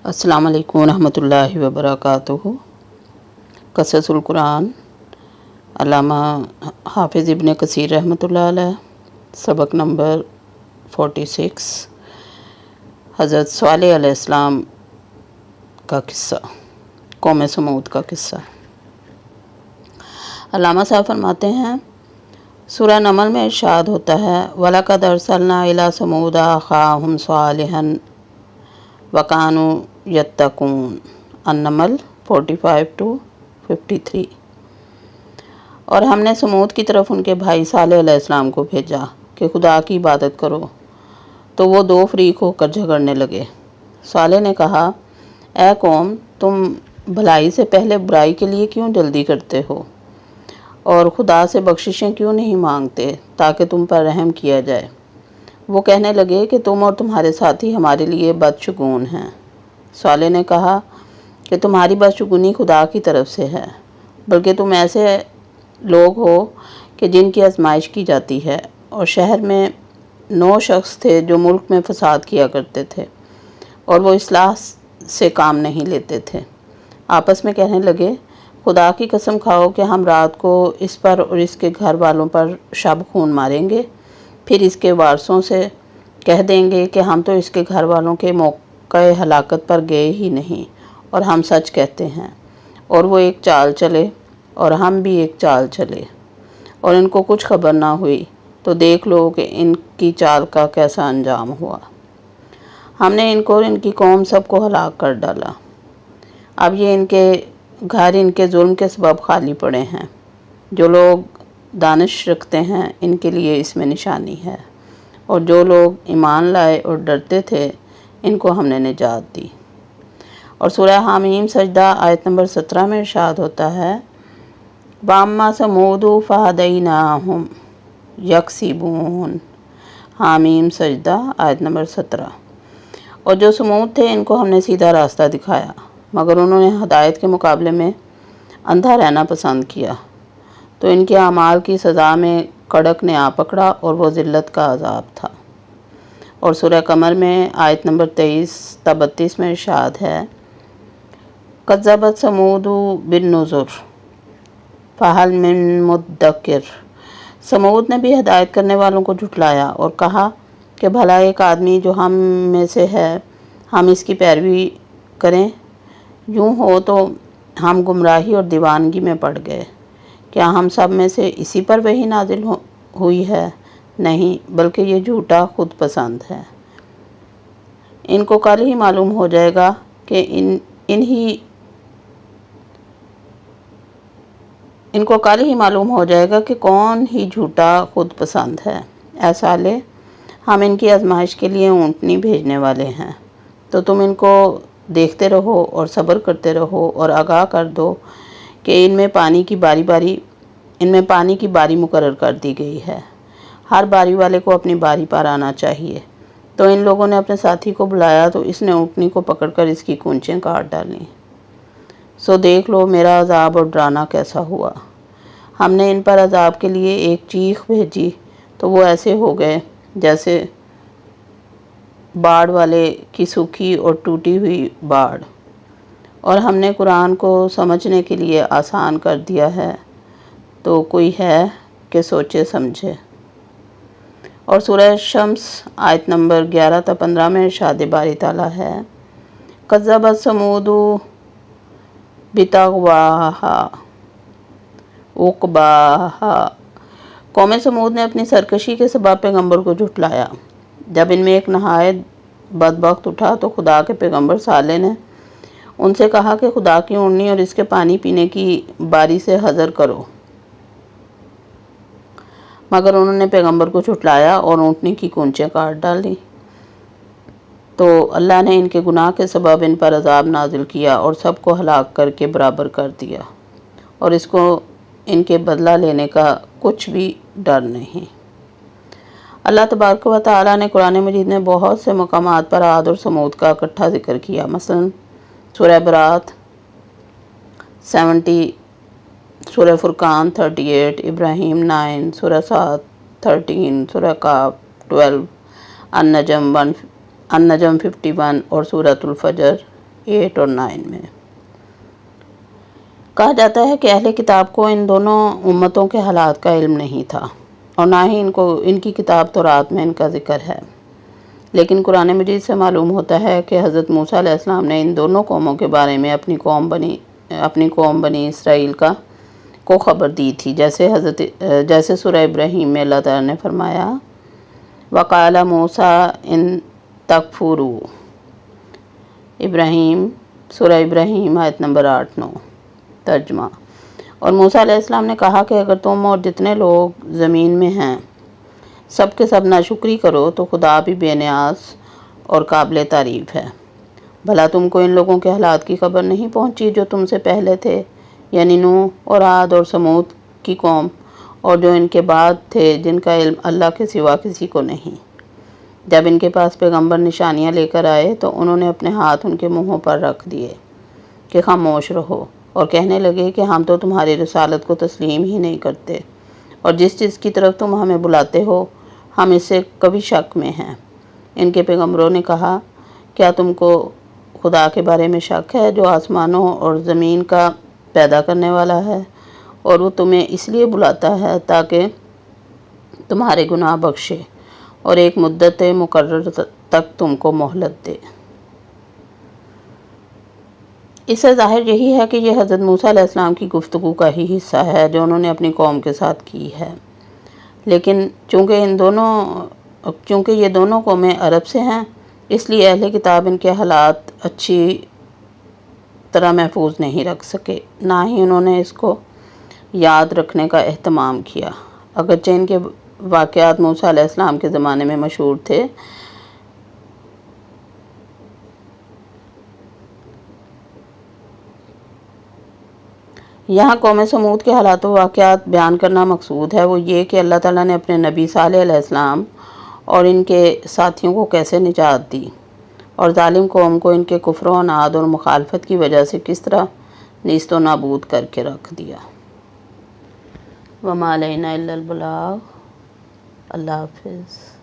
السلام علیکم ورحمۃ اللہ وبرکاتہ۔ قصص القرآن علامہ حافظ ابن کثیر رحمۃ اللہ علیہ، سبق نمبر 46، حضرت صالح علیہ السلام کا قصہ، قوم سمود کا قصہ۔ علامہ صاحب فرماتے ہیں، سورہ نمل میں ارشاد ہوتا ہے، وَلَقَدْ أَرْسَلْنَا إِلَىٰ ثَمُودَ أَخَاهُمْ صَالِحًا وَكَانُوا يَتَّقُونَ۔ النمل 45-53۔ اور ہم نے سمود کی طرف ان کے بھائی صالح علیہ السلام کو بھیجا کہ خدا کی عبادت کرو، تو وہ دو فریق ہو کر جھگڑنے لگے۔ صالح نے کہا، اے قوم، تم بھلائی سے پہلے برائی کے لیے کیوں جلدی کرتے ہو، اور خدا سے بخششیں کیوں نہیں مانگتے تاکہ تم پر رحم کیا جائے؟ وہ کہنے لگے کہ تم اور تمہارے ساتھی ہمارے لیے بدشگون ہیں۔ صالح نے کہا کہ تمہاری بدشگونی خدا کی طرف سے ہے، بلکہ تم ایسے لوگ ہو کہ جن کی آزمائش کی جاتی ہے، اور شہر میں 9 شخص تھے جو ملک میں فساد کیا کرتے تھے، اور وہ اصلاح سے کام نہیں لیتے تھے۔ آپس میں کہنے لگے، خدا کی قسم کھاؤ کہ ہم رات کو اس پر اور اس کے گھر والوں پر شب خون ماریں گے، پھر اس کے وارثوں سے کہہ دیں گے کہ ہم تو اس کے گھر والوں کے موقع ہلاکت پر گئے ہی نہیں، اور ہم سچ کہتے ہیں۔ اور وہ ایک چال چلے اور ہم بھی ایک چال چلے، اور ان کو کچھ خبر نہ ہوئی، تو دیکھ لو کہ ان کی چال کا کیسا انجام ہوا۔ ہم نے ان کو اور ان کی قوم سب کو ہلاک کر ڈالا۔ اب یہ ان کے گھر ان کے ظلم کے سبب خالی پڑے ہیں۔ جو لوگ دانش رکھتے ہیں ان کے لیے اس میں نشانی ہے، اور جو لوگ ایمان لائے اور ڈرتے تھے ان کو ہم نے نجات دی۔ اور سورہ حامیم سجدہ آیت نمبر 17 میں ارشاد ہوتا ہے، وَأَمَّا ثَمُودُ فَهَدَيْنَاهُمْ يَكْسِبُونَ۔ حامیم سجدہ آیت نمبر 17۔ اور جو سمود تھے ان کو ہم نے سیدھا راستہ دکھایا، مگر انہوں نے ہدایت کے مقابلے میں اندھا رہنا پسند کیا، تو ان کے اعمال کی سزا میں کڑک نے آ پکڑا، اور وہ ذلت کا عذاب تھا۔ اور سورہ قمر میں آیت نمبر 23-32 میں ارشاد ہے، کذبت ثمود بالنذر فہل من مدکر۔ سمود نے بھی ہدایت کرنے والوں کو جھٹلایا اور کہا کہ بھلا ایک آدمی جو ہم میں سے ہے، ہم اس کی پیروی کریں؟ یوں ہو تو ہم گمراہی اور دیوانگی میں پڑ گئے۔ کیا ہم سب میں سے اسی پر وحی نازل ہوئی ہے؟ نہیں، بلکہ یہ جھوٹا خود پسند ہے۔ ان کو کل ہی معلوم ہو جائے گا کہ کون ہی جھوٹا خود پسند ہے۔ اے صالح، ہم ان کی آزمائش کے لیے اونٹنی بھیجنے والے ہیں، تو تم ان کو دیکھتے رہو اور صبر کرتے رہو، اور آگاہ کر دو کہ ان میں پانی کی باری مقرر کر دی گئی ہے، ہر باری والے کو اپنی باری پر آنا چاہیے۔ تو ان لوگوں نے اپنے ساتھی کو بلایا تو اس نے اونٹنی کو پکڑ کر اس کی کونچیں کاٹ ڈالیں۔ سو دیکھ لو میرا عذاب اور ڈرانا کیسا ہوا۔ ہم نے ان پر عذاب کے لیے ایک چیخ بھیجی تو وہ ایسے ہو گئے جیسے باڑ والے کی سوکھی اور ٹوٹی ہوئی باڑ۔ اور ہم نے قرآن کو سمجھنے کے لیے آسان کر دیا ہے، تو کوئی ہے کہ سوچے سمجھے۔ اور سورہ شمس آیت نمبر 11-15 میں ارشاد باری تعالیٰ ہے، کذبت ثمود بطغواہا عقباہا۔ قوم سمود نے اپنی سرکشی کے سبب پیغمبر کو جھٹلایا۔ جب ان میں ایک نہایت بدبخت اٹھا تو خدا کے پیغمبر صالح نے ان سے کہا کہ خدا کی اونٹنی اور اس کے پانی پینے کی باری سے حذر کرو، مگر انہوں نے پیغمبر کو جھٹلایا اور اونٹنی کی کونچیں کاٹ ڈالیں۔ تو اللہ نے ان کے گناہ کے سبب ان پر عذاب نازل کیا اور سب کو ہلاک کر کے برابر کر دیا، اور اس کو ان کے بدلہ لینے کا کچھ بھی ڈر نہیں۔ اللہ تبارک و تعالیٰ نے قرآن مجید میں بہت سے مقامات پر عاد اور سمود کا اکٹھا ذکر کیا، مثلا سورہ برات 70، سورہ فرقان 38، ابراہیم 9، سورہ صاد 13، سورہ قاف 12، النجم 51 اور سورۃ الفجر 8 اور 9 میں کہا جاتا ہے کہ اہل کتاب کو ان دونوں امتوں کے حالات کا علم نہیں تھا اور نہ ہی ان کی کتاب تورات میں ان کا ذکر ہے، لیکن قرآن مجید سے معلوم ہوتا ہے کہ حضرت موسیٰ علیہ السلام نے ان دونوں قوموں کے بارے میں اپنی قوم بنی اسرائیل کو خبر دی تھی، جیسے سورہ ابراہیم میں اللہ تعالیٰ نے فرمایا وَقَالَ مُوسَىٰ إِن تَكْفُرُوا، سورہ ابراہیم آیت نمبر 8-9 ترجمہ۔ اور موسیٰ علیہ السلام نے کہا کہ اگر تم اور جتنے لوگ زمین میں ہیں سب کے سب ناشکری کرو تو خدا بھی بے نیاز اور قابل تعریف ہے۔ بھلا تم کو ان لوگوں کے حالات کی خبر نہیں پہنچی جو تم سے پہلے تھے، یعنی نوح اور عاد اور سمود کی قوم، اور جو ان کے بعد تھے جن کا علم اللہ کے سوا کسی کو نہیں۔ جب ان کے پاس پیغمبر نشانیاں لے کر آئے تو انہوں نے اپنے ہاتھ ان کے منہوں پر رکھ دیے کہ خاموش رہو، اور کہنے لگے کہ ہم تو تمہاری رسالت کو تسلیم ہی نہیں کرتے، اور جس چیز کی طرف تم ہمیں بلاتے ہو ہم اس سے کبھی شک میں ہیں۔ ان کے پیغمبروں نے کہا کیا تم کو خدا کے بارے میں شک ہے جو آسمانوں اور زمین کا پیدا کرنے والا ہے، اور وہ تمہیں اس لیے بلاتا ہے تاکہ تمہارے گناہ بخشے اور ایک مدت مقرر تک تم کو مہلت دے۔ اس سے ظاہر یہی ہے کہ یہ حضرت موسیٰ علیہ السلام کی گفتگو کا ہی حصہ ہے جو انہوں نے اپنی قوم کے ساتھ کی ہے، لیکن چونکہ یہ دونوں قومیں عرب سے ہیں اس لیے اہل کتاب ان کے حالات اچھی طرح محفوظ نہیں رکھ سکے، نہ ہی انہوں نے اس کو یاد رکھنے کا اہتمام کیا، اگرچہ ان کے واقعات موسیٰ علیہ السلام کے زمانے میں مشہور تھے۔ یہاں قوم سمود کے حالات و واقعات بیان کرنا مقصود ہے وہ یہ کہ اللہ تعالیٰ نے اپنے نبی صالح علیہ السلام اور ان کے ساتھیوں کو کیسے نجات دی، اور ظالم قوم کو ان کے کفر و عناد اور مخالفت کی وجہ سے کس طرح نیست و نابود کر کے رکھ دیا۔ وَمَا عَلَيْنَا إِلَّا الْبَلَاغُ۔ اللہ حافظ۔